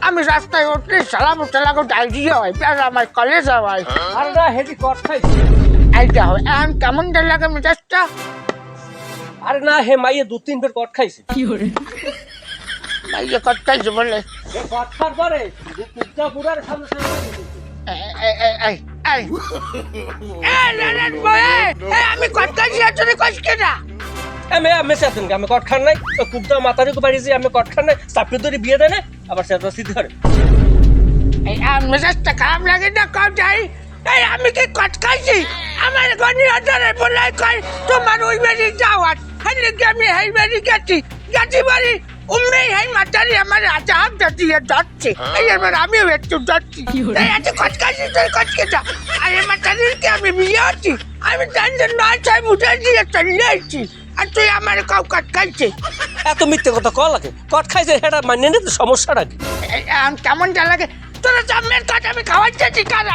আমি রাস্তায় উঠলে সালাম চালাকো ডাইরিয়া হয় প্লাস আমার কলেজ হয় আরে না হেডি কট খাইছে এইটা হয় এখন কেমন লাগে মেজাজটা আরে না হে মাইয়ে 2-3 বের কট খাইছে ভাইয়া কটকাইছে বলে এ কট খাওয়ার পরে কুত্তা পুরার সামনে সামনে আমি কটকাইছি আসলে কষ্ট না আমি মেসে আমি কট খান নাই কুত্তা মাথার উপর বাড়িয়েছি আমি কট খান নাই চাপড়ি ধরে বিয়ে দেয় না আবার সেটা সিদ্ধি করে মেজাজটা খারাপ লাগে না কটাই এই আমি কি কটকাইছি আমার গনি আদারে বলে কয় তোমার ওই বাড়ি যাওয়ার হলে কি আমি এই বাড়ি গেছি বাড়ি উমনি এই মাতারি আমার আজাব দিয়ে যাচ্ছে এই এবার আমিও একটু যাচ্ছি এই আছে কটকাইছি তুই কটকেটা আরে মাতারিকে আমি বিয়ে হচ্ছি আমি জানতে নয় ছয় বুঝে দিয়ে চলে আসছি আর তুই আমার কাউ কটকাইছে এত মিথ্যে কথা কল লাগে কট খাইছে সেটা মানে না তো সমস্যাটা কি কেমনটা লাগে তোরা সামনের কাজ আমি খাওয়াচ্ছি কার